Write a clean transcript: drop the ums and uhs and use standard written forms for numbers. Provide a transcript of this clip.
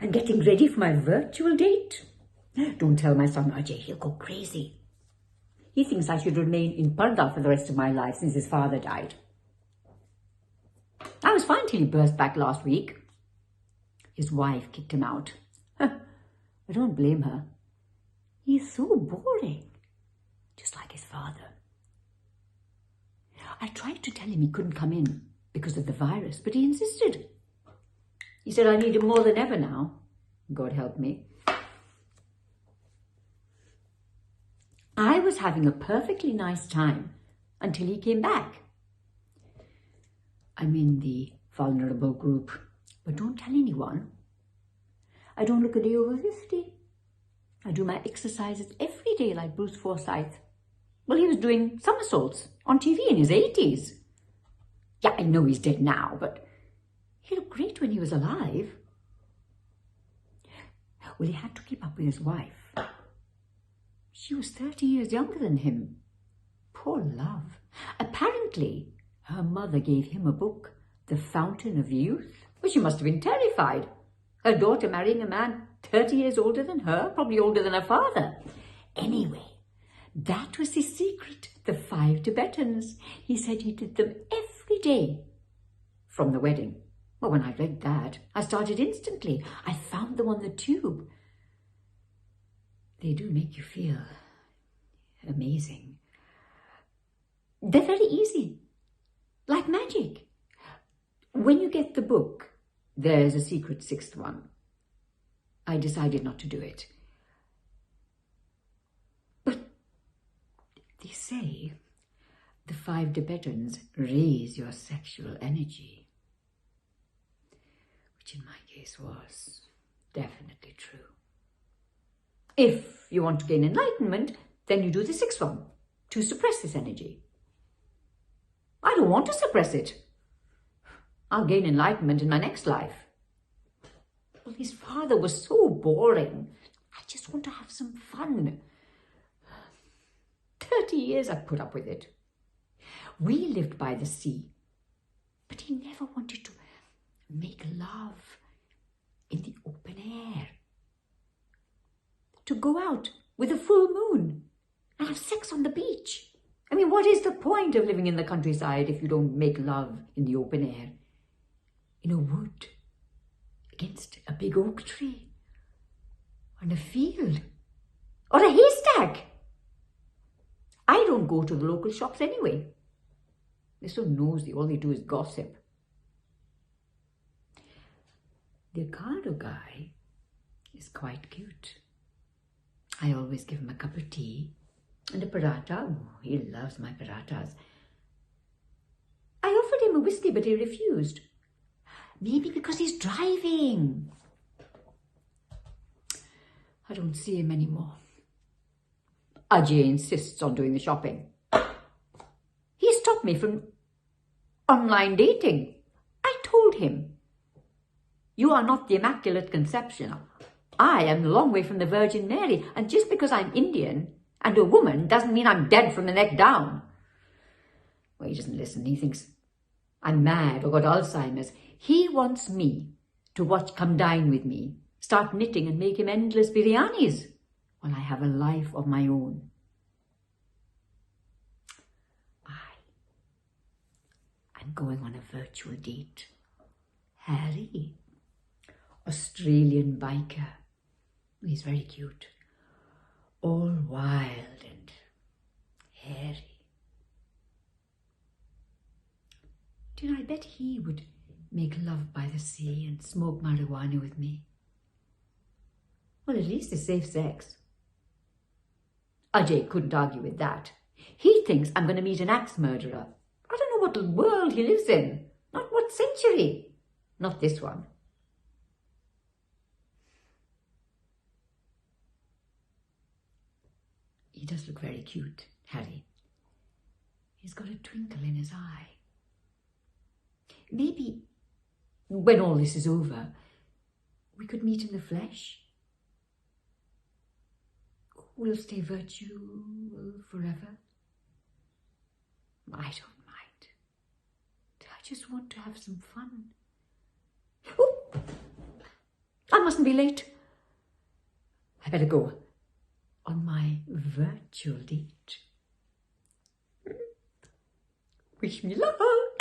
and getting ready for my virtual date. Don't tell my son Ajay, he'll go crazy. He thinks I should remain in Parda for the rest of my life since his father died. I was fine till he burst back last week. His wife kicked him out. I don't blame her. He's so boring, just like his father. I tried to tell him he couldn't come in because of the virus, but he insisted. He said I need him more than ever now. God help me. I was having a perfectly nice time until he came back. I'm in the vulnerable group, but don't tell anyone. I don't look a day over 50. I do my exercises every day like Bruce Forsyth. Well, he was doing somersaults on TV in his 80s. Yeah, I know he's dead now, but he looked great when he was alive. Well, he had to keep up with his wife. She was 30 years younger than him. Poor love. Apparently, her mother gave him a book, The Fountain of Youth. Well, she must have been terrified. Her daughter marrying a man 30 years older than her, probably older than her father. Anyway, that was his secret, the 5 Tibetans. He said he did them every day from the wedding. Well, when I read that, I started instantly. I found them on the tube. They do make you feel amazing. They're very easy, like magic. When you get the book, there's a secret 6th one. I decided not to do it. But they say the 5 Tibetans raise your sexual energy, which in my case was definitely true. If you want to gain enlightenment, then you do the 6th one to suppress this energy. I don't want to suppress it. I'll gain enlightenment in my next life. Well, his father was so boring. I just want to have some fun. 30 years I've put up with it. We lived by the sea, but he never wanted to make love in the open air. To go out with a full moon and have sex on the beach. I mean, what is the point of living in the countryside if you don't make love in the open air? In a wood, against a big oak tree, on a field, or a haystack. I don't go to the local shops anyway. They're so nosy, all they do is gossip. The Ocado guy is quite cute. I always give him a cup of tea and a paratha. Oh, he loves my parathas. I offered him a whiskey, but he refused. Maybe because he's driving. I don't see him anymore. Ajay insists on doing the shopping. He stopped me from online dating. I told him, you are not the Immaculate Conception. I am a long way from the Virgin Mary, and just because I'm Indian and a woman doesn't mean I'm dead from the neck down. Well, he doesn't listen. He thinks I'm mad or got Alzheimer's. He wants me to watch Come Dine With Me, start knitting and make him endless biryanis while I have a life of my own. I'm going on a virtual date. Harry, Australian biker. He's very cute. All wild and hairy. Do you know, I bet he would make love by the sea and smoke marijuana with me. Well, at least it's safe sex. Ajay couldn't argue with that. He thinks I'm going to meet an axe murderer. I don't know what world he lives in. Not what century. Not this one. He does look very cute, Harry. He's got a twinkle in his eye. Maybe when all this is over, we could meet in the flesh. We'll stay virtual forever. I don't mind. I just want to have some fun. Oh, I'm mustn't be late. I better go on my virtual date. Wish me luck.